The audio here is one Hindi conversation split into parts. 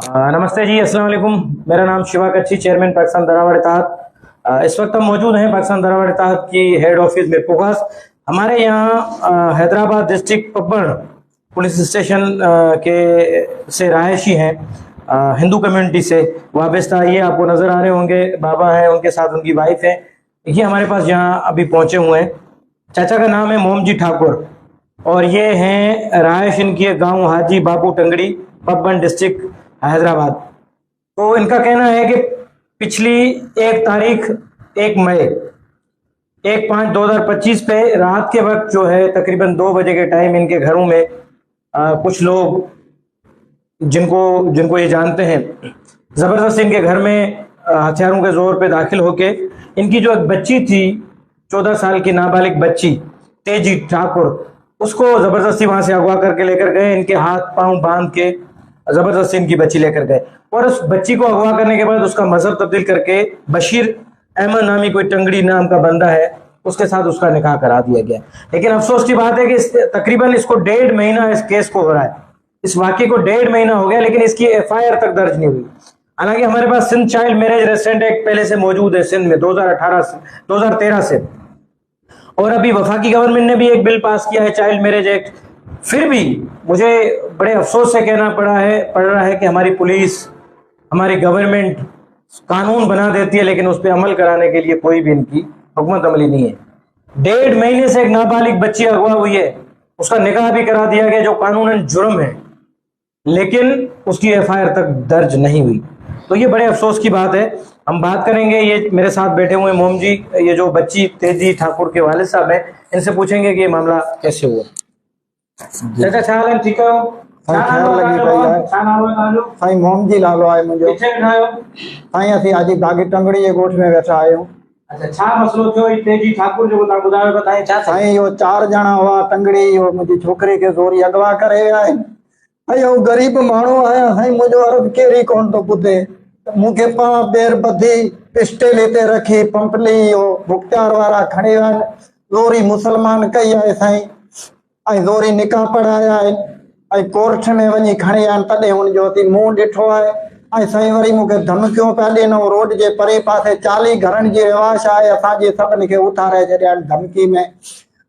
नमस्ते जी, अस्सलाम वालेकुम। मेरा नाम शिवा कच्छी, चेयरमैन पाकिस्तान दरावाड़ इत्तेहाद। इस वक्त हम मौजूद हैं पाकिस्तान दरावाड़ इत्तेहाद की हेड ऑफिस में पुगास। हमारे यहाँ हैदराबाद डिस्ट्रिक्ट पब्बन पुलिस स्टेशन के से रहायशी हैं, हिंदू कम्युनिटी से वाबस्ता। ये आपको नज़र आ रहे होंगे, बाबा हैं, उनके साथ उनकी वाइफ है। ये हमारे पास यहाँ अभी पहुँचे हुए हैं। चाचा का नाम है मोमजी ठाकुर और ये हैं रहायश इनकी है गांव हाजी बाबू टंगड़ी, पब्बन डिस्ट्रिक्ट हैदराबाद। तो इनका कहना है कि पिछली 1 तारीख 1 मई 1/5/2025 पे रात के वक्त जो है तकरीबन 2 बजे के टाइम इनके घरों में कुछ लोग जिनको जिनको ये जानते हैं जबरदस्त इनके घर में हथियारों के जोर पे दाखिल होके इनकी जो एक बच्ची थी 14 साल की नाबालिग बच्ची तेजी ठाकुर, उसको जबरदस्ती वहां से अगवा करके लेकर गए। इनके हाथ पांव बांध के जबरदस्ती इनकी बच्ची लेकर गए और उस बच्ची को अगवा करने के बाद उसका मजहब तब्दील करके बशीर अहमद नामी कोई टंगड़ी नाम का बंदा है, उसके साथ उसका निकाह करा दिया गया। लेकिन अफसोस की बात है कि तकरीबन इसको 1.5 महीना इस केस को हो रहा है, इस वाक्य को 1.5 महीना हो गया, लेकिन इसकी FIR तक दर्ज नहीं हुई। हालांकि हमारे पास Sindh child marriage restraint act पहले से मौजूद है सिंध में 2013 से, और अभी वफाकी गवर्नमेंट ने भी एक बिल पास किया है चाइल्ड मैरिज एक्ट। फिर भी मुझे बड़े अफसोस से कहना पड़ रहा है कि हमारी पुलिस, हमारी गवर्नमेंट कानून बना देती है लेकिन उस पर अमल कराने के लिए कोई भी इनकी हुकूमत अमली नहीं है। 1.5 महीने से एक नाबालिग बच्ची अगवा हुई है, उसका निकाह भी करा दिया गया जो कानूनन जुर्म है, लेकिन उसकी FIR तक दर्ज नहीं हुई। तो ये बड़े अफसोस की बात है। हम बात करेंगे, ये मेरे साथ बैठे हुए मोम जी, ये जो बच्ची तेजी ठाकुर के वालिद साहब हैं, इनसे पूछेंगे कि ये मामला कैसे हुआ। चाचा छा हाल है, ठीक हो? साईं मोमजी लालो आहे मुंहिंजो। किथे वेठा आहियो? साईं असीं अॼु बाग़ी टंगड़ी जे ॻोठ में वेठा आहियूं। अच्छा, छा मसलो थियो? ई तेजी ठाकुर जो तव्हां ॿुधायो त साईं छा? साईं इहो 4 ॼणा हुआ टंगड़ी, इहो मुंहिंजी छोकिरी खे ज़ोरी अगवा करे विया आहिनि। इहो ग़रीब माण्हू आहियां साईं, मुंहिंजो अर्ज़ु केरी कोन थो ॿुधे। मूंखे पाण पेर ॿधी पिस्टल हिते रखी पंपली इहो मुख़्तियार वारा खणी विया आहिनि। ज़ोरी मुसलमान कई आहे साईं, ऐं ज़ोरी निकाह पढ़ाया आहिनि ऐं कोर्ट में वञी खणी विया आहिनि, तॾहिं हुनजो असीं मुंहुं ॾिठो आहे। ऐं साईं वरी मूंखे धमकियूं पिया ॾियनि। रोड जे परे पासे 40 घरनि जी रिवाज आहे, असांजे सभिनी खे उथारे छॾिया आहिनि। धमकी में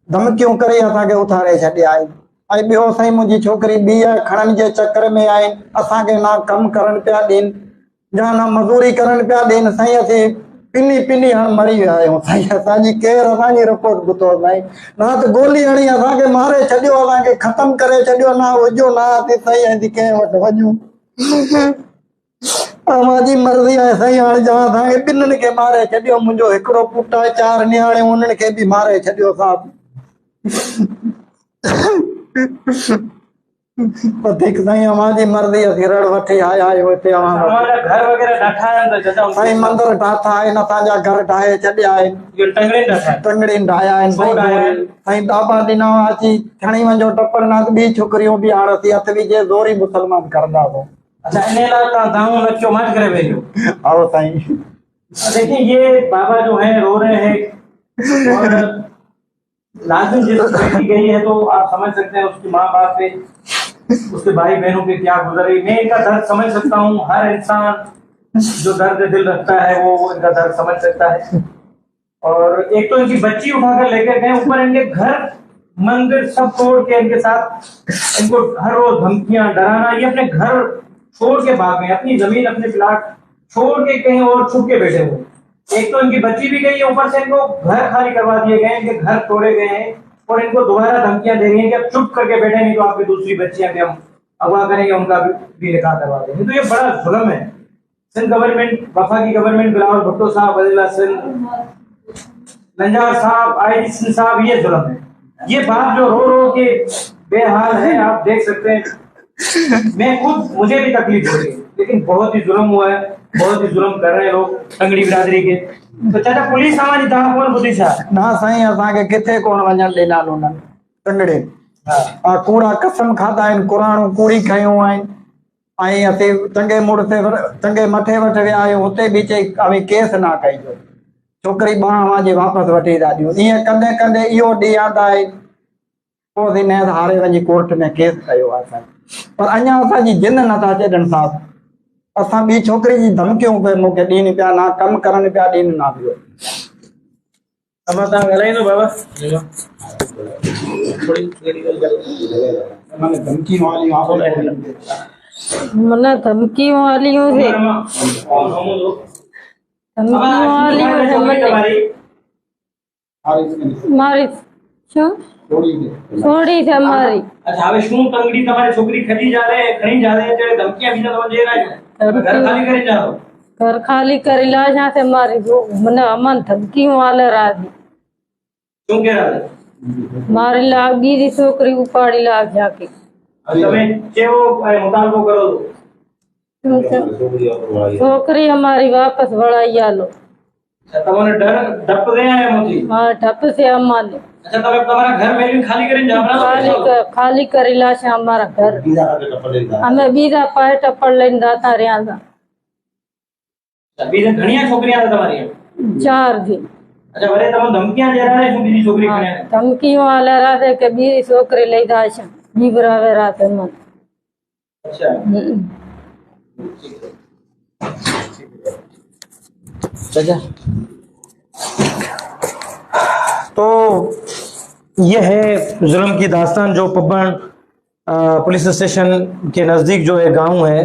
धमकियूं करे असांखे उथारे छॾिया आहिनि। ऐं ॿियो साईं मुंहिंजी छोकिरी ॿीह खणण जे चकर में आहिनि, असांखे ना कमु करणु पिया ॾियनि, या ना मज़ूरी करणु पिया ॾियनि। साईं असीं पिनी हाणे मरी विया आहियूं साईं, असांजी केरु असांजी रिपोर्ट ॿुधो साईं। ना त गोली हणी असांखे मारे छॾियो, असांखे ख़तमु करे छॾियो, ना हुजो ना असीं साईं असीं कंहिं वटि वञूं। मुंहिंजी मर्ज़ी आहे साईं, हाणे जहां असांखे ॿिन्हिनि खे मारे छॾियो। मुंहिंजो हिकिड़ो पुटु आहे, 4 नियाणियूं, उन्हनि खे बि मारे छॾियो साहब। वधीक साईं हमारी मर्ज़ी, असीं रड़ वठी आया आहियूं हिते। घर वग़ैरह ठाठा आहिनि साईं, मंदर ठाठा आहिनि, असांजा घर ठाहे छॾिया आहिनि, टंगड़ियुनि ठाहिया आहिनि साईं। ॾाबा ॾिना अची खणी वञो टपरनाथ, ॿी छोकिरियूं बि हाणे असीं हथ विझे ज़ोरी मुसलमान करंदासीं। अच्छा, इन लाइ तव्हां दाऊं नचो मत करे वेठो। आओ साईं। देखिए, ये बाबा जो है रो रहे हैं और लाजिम जिस बेटी गई है तो आप समझ सकते हैं उसकी माँ बाप पे, उसके भाई बहनों पे क्या गुजर रही। मैं इनका दर्द समझ सकता हूँ, हर इंसान जो दर्द दिल रखता है वो इनका दर्द समझ सकता है। और एक तो इनकी बच्ची उठाकर लेकर गए, ऊपर इनके घर मंदिर सब तोड़ के इनके साथ इनको हर रोज धमकियां, डराना। ये अपने घर छोड़ के भाग गए, अपनी जमीन अपने प्लाट छोड़ के कहीं और छुप के बैठे हुए। एक तो इनकी बच्ची भी गई है, ऊपर से इनको घर खाली करवा दिए गए, इनके घर तोड़े गए हैं और इनको दोबारा धमकियां दे रही हैं कि अब चुप करके बैठे, नहीं तो आपकी दूसरी बच्चियां भी हम अगवा करेंगे, उनका भी निकाह करवा देंगे। तो ये बड़ा जुल्म है। सिंध गवर्नमेंट, वफाकी गवर्नमेंट, बिलावल भुट्टो साहब, वजीर सिंध, नंजार साहब, IG सिंध साहब, ये जुल्म है। ये बात जो रो रो के बेहाल है, आप देख सकते हैं। मैं खुद, मुझे भी तकलीफ हो रही है, लेकिन बहुत ही जुल्म हुआ है, बहुत ही जुल्म कर रहे हैं लोग टंगड़ी बिरादरी के। तो चाचा पुलिस आवाजी तव्हां कोन ॿुधी छा? ना साईं, असांखे किथे कोन वञण ॾिना उन्हनि टंगड़े। कूड़ा कसम खाधा आहिनि, कुराणूं कूड़ी खयूं आहिनि। ऐं असीं चङे चङे मथे वटि विया आहियूं, हुते बि चई केस ना कइजो, छोकिरी ॿाहिरि जे वापसि वठी था ॾियूं। ईअं कंदे कंदे इहो ॾींहुं आंदा आहिनि, पोइ असीं न हारे वञी कोर्ट में केस कयो आहे साईं। पर अञा असांजी जिंद नथा छॾनि साहब। असां ॿी छोकिरी जी धमकियूं पे मूंखे ॾीन पिया, ना कमु करण पिया ॾीन, ना ॿियो। अमा तव्हां ॻाल्हाईंदो बाबा धमकी वाली मन धमकी वालियों से मारी छोड़ी थे मारी। अच्छा હવે શું તંગડી તમારી છોકરી ખડી જારે ખણી જારે એટલે ધમકીਆਂ બીજા તમે દે રહ્યા છો ઘર ખાલી કરી જાઓ। घर खाली करी ला जहाँ से मारी जो मन अमन धमकी वाले राजी શું કે રહ્યા मारी लाग बीजी छोकरी उपाड़ी लाग जाके તમે કેવો મુતાલબો કરો छोकरी हमारी वापस बढ़ाई आलो। अच्छा તમને ડર ડપ દે આયા મોતી। हाँ ठप से अम्मा ने अच्छा તમે તમારા घर મેલીને ખાલી કરીને જાબરા खाली करी ला से हमारा घर हमें बीजा पाए टपड़ लेन दाता रिया था। બીજે ઘણીયા છોકરીਆਂ હતા તમારી। 4 दी। अच्छा वरे તમે ધમકીਆਂ દે રહ્યા છો બીજી છોકરી हाँ, ખણે। धमकी वाला रात के बीजी छोकरी ले जाश जीवरावे रात मन। अच्छा अच्छा तो ये है जुल्म की दास्तान जो पब्बन पुलिस स्टेशन के नजदीक जो है गांव है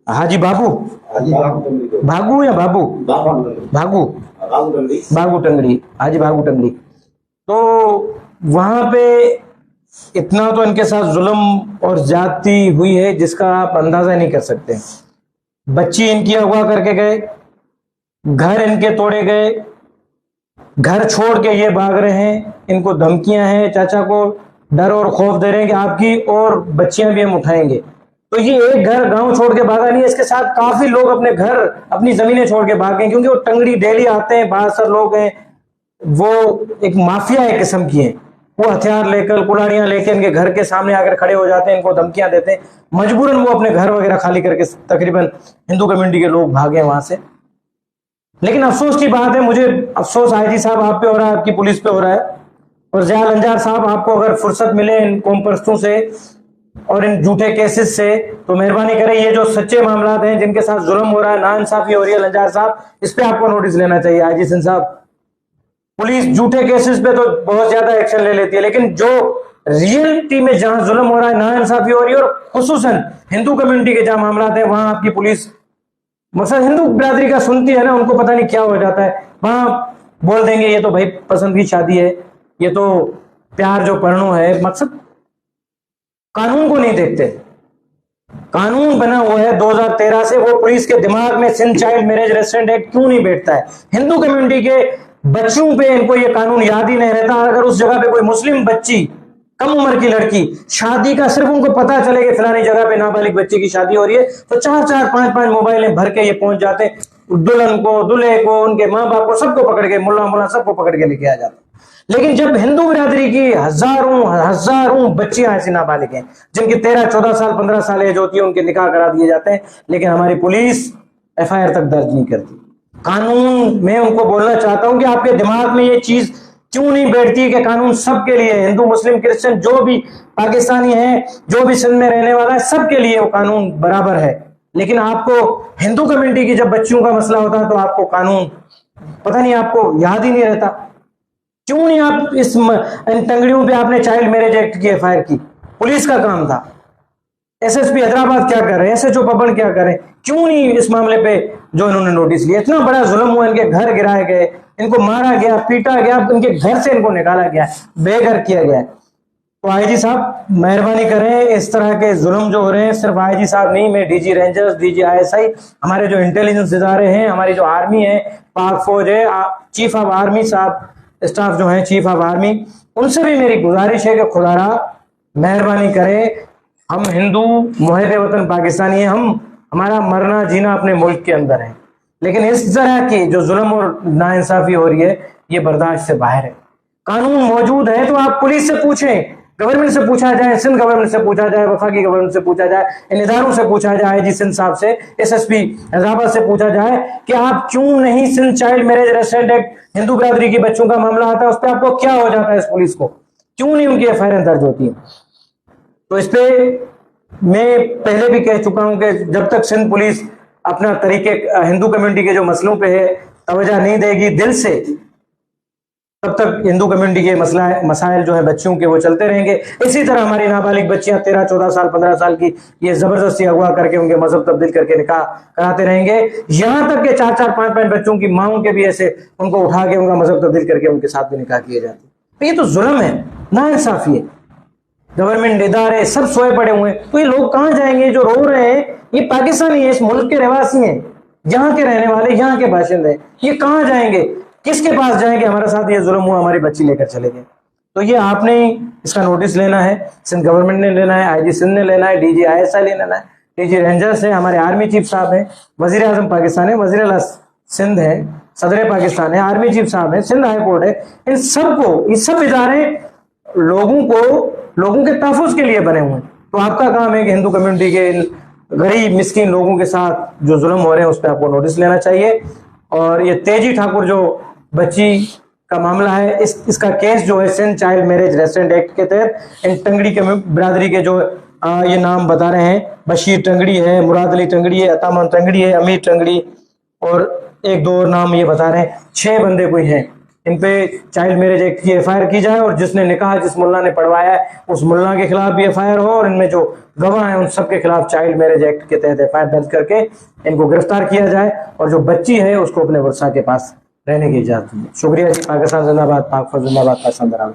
हाजी बाबू भागू या बाबू भागू बागू टंगड़ी हाजी बागू टंगड़ी। तो वहां पे इतना तो इनके साथ जुल्म और ज्यादती हुई है जिसका आप अंदाजा नहीं कर सकते। बच्ची इनकी अगवा करके गए, घर इनके तोड़े गए, घर छोड़ के ये भाग रहे हैं, इनको धमकियां हैं, चाचा को डर और खौफ दे रहे हैं कि आपकी और बच्चियां भी हम उठाएंगे। तो ये एक घर गांव छोड़ के भागा नहीं है, इसके साथ काफी लोग अपने घर अपनी जमीनें छोड़ के भाग गए क्योंकि वो टंगड़ी डेली आते हैं, बाहर लोग हैं, वो एक माफिया एक किस्म की है। वो हथियार लेकर कुल्हाड़ियां लेकर इनके घर के सामने आकर खड़े हो जाते हैं, इनको धमकियां देते हैं, मजबूरन वो अपने घर वगैरह खाली करके तकरीबन हिंदू कम्युनिटी के लोग भागे वहां से। लेकिन अफसोस की बात है, मुझे अफसोस आईजी साहब आप पे हो रहा है, आपकी पुलिस पे हो रहा है। और ज़ियाल अंजार साहब आपको अगर फुर्सत मिले इन कौम परस्तों से और इन झूठे केसेस से तो मेहरबानी करें, ये जो सच्चे मामलात हैं जिनके साथ जुल्म हो रहा है, नाइंसाफी हो रही है अंजार साहब, इस पे आपको नोटिस लेना चाहिए। आईजी सिंह साहब, पुलिस झूठे केसेस पे तो बहुत ज्यादा एक्शन ले लेती है, लेकिन जो रियलिटी में जहां जुल्म हो रहा है, नाइंसाफी हो रही है और खुसूसन हिंदू कम्युनिटी के जहां मामलात हैं वहां आपकी पुलिस मसला हिंदू बिरादरी का सुनती है ना, उनको पता नहीं क्या हो जाता है, वहां बोल देंगे ये तो भाई पसंद की शादी है, ये तो प्यार जो परणु है, मकसद कानून को नहीं देखते। कानून बना हुआ है 2013 से, वो पुलिस के दिमाग में Sindh child marriage restraint act क्यों नहीं बैठता है? हिंदू कम्युनिटी के बच्चों पे इनको ये कानून याद ही नहीं रहता। अगर उस जगह पे कोई मुस्लिम बच्ची, कम उम्र की लड़की शादी का सिर्फ उनको पता चले कि फलानी जगह पे नाबालिग बच्ची की शादी हो रही है तो 4-4, 5-5 मोबाइलें भर के ये पहुंच जाते, दुल्हन को, दूल्हे को, उनके माँ बाप को, सबको पकड़ के, मुल्ला सबको पकड़ के लेके आ जाते। लेकिन जब हिंदू बिरादरी की हजारों बच्चियां ऐसी नाबालिग हैं जिनकी 13-14 साल 15 साल एज होती है, उनके निकाह करा दिए जाते हैं, लेकिन हमारी पुलिस FIR तक दर्ज नहीं करती। कानून, मैं उनको बोलना चाहता हूं कि आपके दिमाग में ये चीज क्यों नहीं बैठती कि कानून सबके लिए, हिंदू मुस्लिम क्रिश्चियन जो भी पाकिस्तानी है, जो भी सिंध में रहने वाला है, सबके लिए वो कानून बराबर है। लेकिन आपको हिंदू कम्युनिटी की जब बच्चियों का मसला होता है तो आपको कानून पता नहीं, आपको याद ही नहीं रहता। क्यों नहीं आप इन टंगड़ियों पे आपने चाइल्ड मैरिज एक्ट की FIR की? पुलिस का काम था। SSP हैदराबाद क्या कर रहे हैं, SHO पबन क्या कर रहे हैं? क्यों नहीं इस मामले पे जो इन्होंने नोटिस लिया? इतना बड़ा जुल्म हुआ, इनके घर गिराए गए, इनको मारा गया, पीटा गया, इनके घर से इनको निकाला गया, बेघर किया गया। तो IG साहब मेहरबानी करें, इस तरह के जुल्म जो हो रहे हैं, सिर्फ IG साहब नहीं, मैं DG रेंजर्स, DG ISI, हमारे जो इंटेलिजेंस इदारे हैं, हमारी जो आर्मी है, पाक फौज है, चीफ ऑफ आर्मी साहब, स्टाफ जो है चीफ ऑफ आर्मी, उनसे भी मेरी गुजारिश है कि खुदारा मेहरबानी करें, हम हिंदू मुहिब वतन पाकिस्तानी हैं, हमारा मरना जीना अपने मुल्क के अंदर है, लेकिन इस तरह की जो जुल्म और नाइंसाफी हो रही है ये बर्दाश्त से बाहर है। कानून मौजूद है तो आप पुलिस से पूछें, गवर्नमेंट से पूछा जाए, सिंध गवर्नमेंट से पूछा जाए, वफाकी गवर्नमेंट से पूछा जाए, इन इदारों से पूछा जाए, जी सिंध साहब से, SSP हैदराबाद से पूछा जाए कि आप क्यों नहीं Sindh child marriage restraint act, Hindu बिरादरी की बच्चों का मामला आता है उस पर आपको क्या हो जाता है, इस पुलिस को क्यों नहीं उनकी FIR दर्ज होती है? तो इस पे मैं पहले भी कह चुका हूं कि जब तक सिंध पुलिस अपना तरीके हिंदू कम्युनिटी के जो मसलों पे है तवज्जो नहीं देगी दिल से, तब तक हिंदू कम्युनिटी के मसाइल जो है बच्चियों के वो चलते रहेंगे। इसी तरह हमारी नाबालिग बच्चियां 13, 14 साल, 15 साल की ये जबरदस्ती अगवा करके उनके मजहब तब्दील करके निकाह कराते रहेंगे। यहां तक के 4-4, 5-5 बच्चों की माओं के भी ऐसे उनको उठा के उनका मजहब तब्दील करके उनके साथ भी निकाह किए जाते हैं। तो ये तो जुल्म है, नाइंसाफी है। गवर्नमेंट इदारे सब सोए पड़े हुए हैं, तो ये लोग कहां जाएंगे? जो रो रहे हैं ये पाकिस्तानी है, इस मुल्क के रहवासी हैं, यहाँ के रहने वाले, यहाँ के बाशिंदे हैं। ये कहां जाएंगे? किसके पास जाएंगे? हमारे साथ ये जुल्म हुआ, हमारी बच्ची लेकर चले गए। तो ये आपने इसका नोटिस लेना है, सिंध गवर्नमेंट ने लेना है, IG सिंध ने लेना है, DG ISI ने लेना है, DG रेंजर्स है, हमारे आर्मी चीफ साहब हैं, वजीर आजम पाकिस्तान है, वजीर आला सिंध है, सदर पाकिस्तान है, आर्मी चीफ साहब है, सिंध हाई कोर्ट है। इन सबको, ये सब इदारे लोगों के तहफ़्फ़ुज़ के लिए बने हुए हैं। तो आपका काम है कि हिंदू कम्युनिटी के इन गरीब मिस्किन लोगों के साथ जो जुल्म हो रहे हैं उस पर आपको नोटिस लेना चाहिए। और ये तेजी ठाकुर जो बच्ची का मामला है, इसका केस जो है Sindh child marriage restraint act के तहत इन टंगड़ी के बिरादरी के जो ये नाम बता रहे हैं, बशीर टंगड़ी है, मुराद अली टंगड़ी है, अतामान टंगड़ी है, अमीर टंगड़ी और 1-2 नाम ये बता रहे हैं, 6 बंदे कोई हैं। इन पे चाइल्ड मैरिज एक्ट की FIR की जाए और जिसने निकाह जिस मुल्ला ने पढ़वाया है उस मुल्ला के खिलाफ भी FIR हो और इनमें जो गवाह हैं उन सब के खिलाफ चाइल्ड मैरिज एक्ट के तहत FIR दर्ज करके इनको गिरफ्तार किया जाए और जो बच्ची है उसको अपने वर्षा के पास रहने की इजाजत दी। शुक्रिया जी। पाकिस्तान जिंदाबाद, पाक फौज जिंदाबाद, पाकिस्तान बराबर।